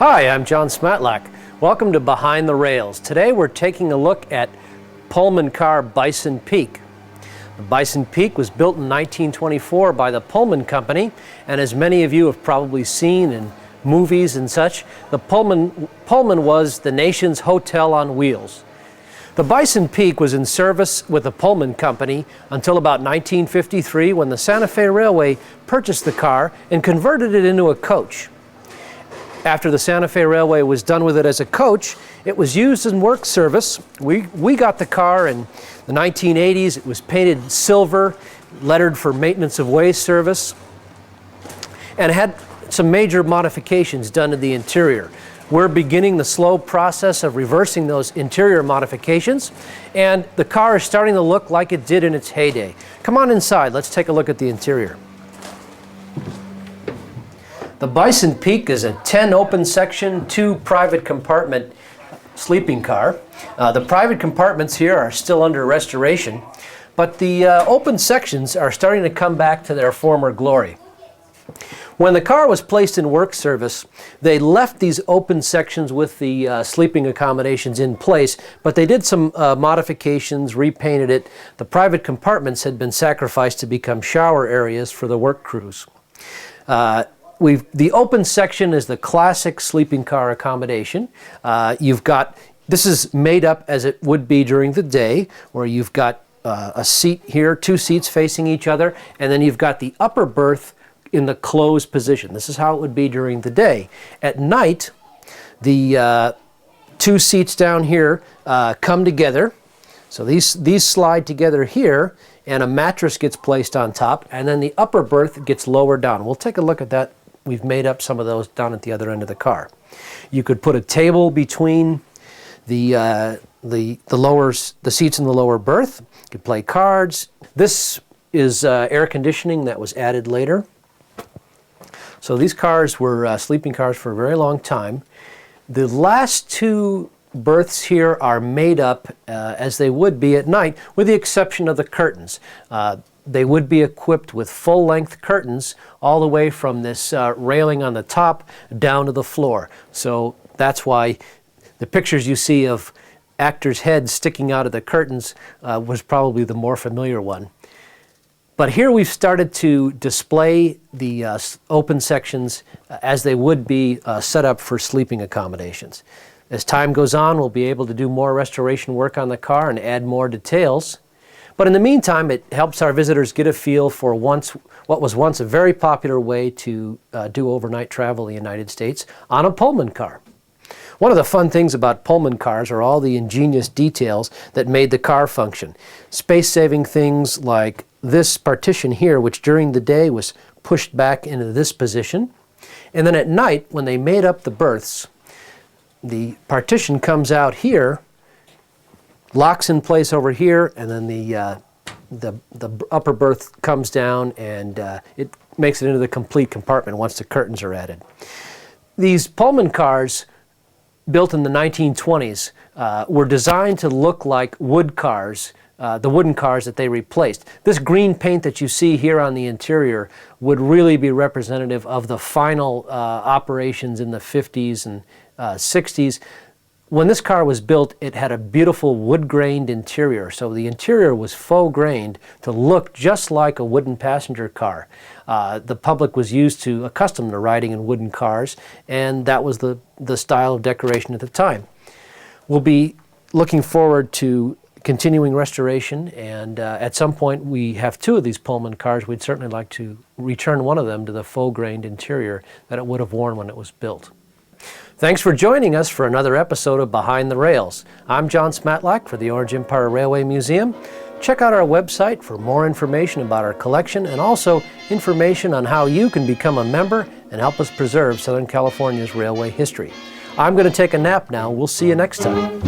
Hi, I'm John Smatlak. Welcome to Behind the Rails. Today we're taking a look at Pullman Car Bison Peak. The Bison Peak was built in 1924 by the Pullman Company, and as many of you have probably seen in movies and such, the Pullman was the nation's hotel on wheels. The Bison Peak was in service with the Pullman Company until about 1953 when the Santa Fe Railway purchased the car and converted it into a coach. After the Santa Fe Railway was done with it as a coach, it was used in work service. We got the car in the 1980s. It was painted silver, lettered for maintenance of way service, and had some major modifications done to the interior. We're beginning the slow process of reversing those interior modifications, and the car is starting to look like it did in its heyday. Come on inside, let's take a look at the interior. The Bison Peak is a 10 open section, 2 private compartment sleeping car. The private compartments here are still under restoration, but the open sections are starting to come back to their former glory. When the car was placed in work service, they left these open sections with the sleeping accommodations in place, but they did some modifications, repainted it. The private compartments had been sacrificed to become shower areas for the work crews. The open section is the classic sleeping car accommodation. This is made up as it would be during the day, where you've got a seat here, 2 seats facing each other, and then you've got the upper berth in the closed position. This is how it would be during the day. At night, the 2 seats down here come together. So these slide together here, and a mattress gets placed on top, and then the upper berth gets lowered down. We'll take a look at that. We've made up some of those down at the other end of the car. You could put a table between the seats in the lower berth. You could play cards. This is air conditioning that was added later. So these cars were sleeping cars for a very long time. The last 2 berths here are made up as they would be at night, with the exception of the curtains. They would be equipped with full-length curtains all the way from this railing on the top down to the floor. So that's why the pictures you see of actors' heads sticking out of the curtains was probably the more familiar one. But here we've started to display the open sections as they would be set up for sleeping accommodations. As time goes on, we'll be able to do more restoration work on the car and add more details. But in the meantime, it helps our visitors get a feel for what was once a very popular way to do overnight travel in the United States on a Pullman car. One of the fun things about Pullman cars are all the ingenious details that made the car function. Space-saving things like this partition here, which during the day was pushed back into this position. And then at night, when they made up the berths, the partition comes out here, locks in place over here, and then the upper berth comes down, and it makes it into the complete compartment once the curtains are added. These Pullman cars, built in the 1920s, were designed to look like wood cars, the wooden cars that they replaced. This green paint that you see here on the interior would really be representative of the final operations in the 50s and 60s. When this car was built, it had a beautiful wood-grained interior, so the interior was faux-grained to look just like a wooden passenger car. The public was accustomed to riding in wooden cars, and that was the style of decoration at the time. We'll be looking forward to continuing restoration, and at some point we have 2 of these Pullman cars. We'd certainly like to return one of them to the faux-grained interior that it would have worn when it was built. Thanks for joining us for another episode of Behind the Rails. I'm John Smatlak for the Orange Empire Railway Museum. Check out our website for more information about our collection and also information on how you can become a member and help us preserve Southern California's railway history. I'm going to take a nap now. We'll see you next time.